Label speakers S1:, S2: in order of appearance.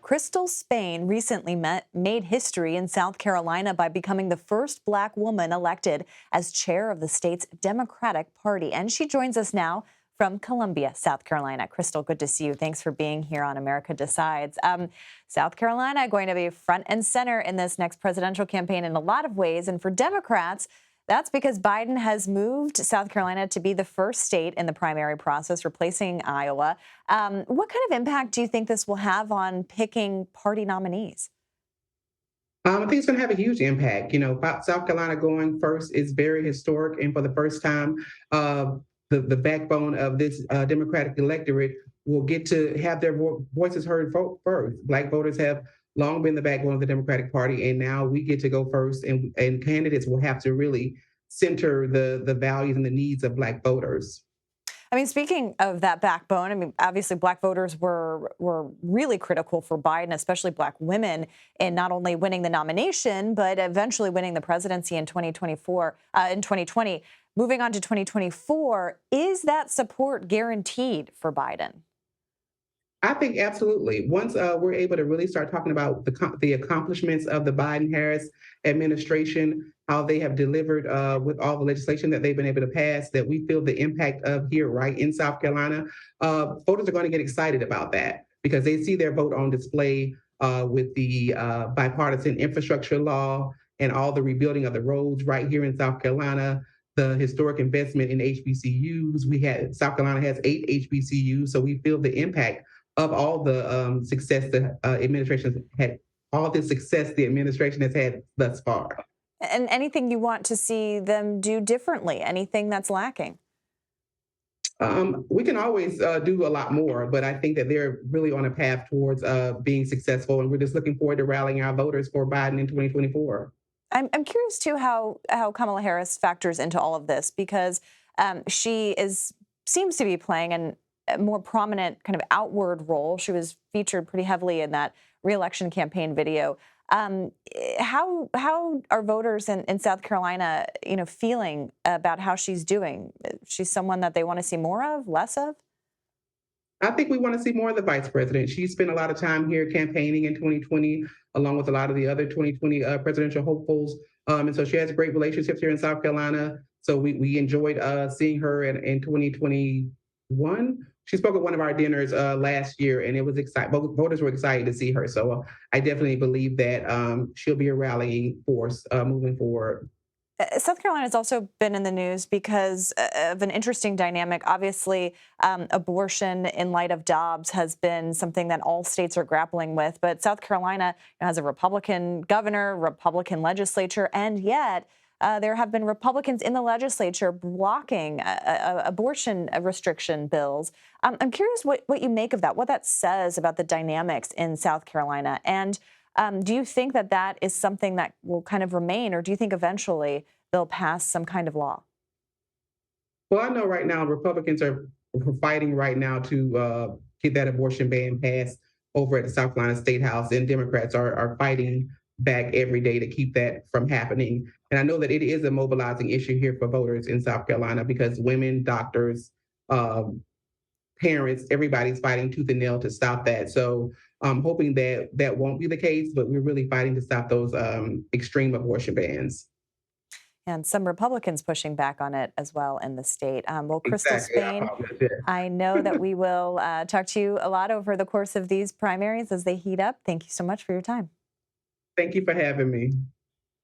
S1: Christale Spain recently made history in South Carolina by becoming the first Black woman elected as chair of the state's Democratic Party. And she joins us now from Columbia, South Carolina. Christale, good to see you. Thanks for being here on America Decides. South Carolina going to be front and center in this next presidential campaign in a lot of ways. And for Democrats, that's because Biden has moved South Carolina to be the first state in the primary process, replacing Iowa. What kind of impact do you think this will have on picking party nominees?
S2: I think it's going to have a huge impact. South Carolina going first is very historic, and for the first time, the backbone of this Democratic electorate will get to have their voices heard first. Black voters have long been the backbone of the Democratic Party, and now we get to go first, and candidates will have to really center the values and the needs of Black voters.
S1: I mean, speaking of that backbone, I mean, obviously Black voters were really critical for Biden, especially Black women, in not only winning the nomination, but eventually winning the presidency in 2020. Moving on to 2024, is that support guaranteed for Biden?
S2: I think absolutely. Once we're able to really start talking about the accomplishments of the Biden-Harris administration, how they have delivered with all the legislation that they've been able to pass, that we feel the impact of here right in South Carolina, voters are going to get excited about that because they see their vote on display with the bipartisan infrastructure law and all the rebuilding of the roads right here in South Carolina. The historic investment in HBCUs. South Carolina has 8 HBCUs, so we feel the impact of all the success the administration had, all the success the administration has had thus far.
S1: And anything you want to see them do differently? Anything that's lacking?
S2: We can always do a lot more, but I think that they're really on a path towards being successful, and we're just looking forward to rallying our voters for Biden in 2024.
S1: I'm curious too how Kamala Harris factors into all of this because she seems to be playing a more prominent kind of outward role. She was featured pretty heavily in that re-election campaign video. How are voters in South Carolina, feeling about how she's doing? She's someone that they want to see more of, less of?
S2: I think we want to see more of the vice president. She spent a lot of time here campaigning in 2020, along with a lot of the other 2020 presidential hopefuls. And so she has great relationships here in South Carolina. So we enjoyed seeing her in 2021. She spoke at one of our dinners last year, and it was exciting. Voters were excited to see her. So I definitely believe that she'll be a rallying force moving forward.
S1: South Carolina has also been in the news because of an interesting dynamic. Obviously, abortion in light of Dobbs has been something that all states are grappling with. But South Carolina has a Republican governor, Republican legislature, and yet there have been Republicans in the legislature blocking abortion restriction bills. I'm curious what you make of that, what that says about the dynamics in South Carolina. And do you think that is something that will kind of remain, or do you think eventually they'll pass some kind of law?
S2: Well, I know right now Republicans are fighting right now to get that abortion ban passed over at the South Carolina State House, and Democrats are fighting back every day to keep that from happening. And I know that it is a mobilizing issue here for voters in South Carolina because women, doctors, parents, everybody's fighting tooth and nail to stop that. So I'm hoping that that won't be the case, but we're really fighting to stop those extreme abortion bans.
S1: And some Republicans pushing back on it as well in the state. Well, Christale
S2: Exactly.
S1: Spain, I know that we will talk to you a lot over the course of these primaries as they heat up. Thank you so much for your time.
S2: Thank you for having me.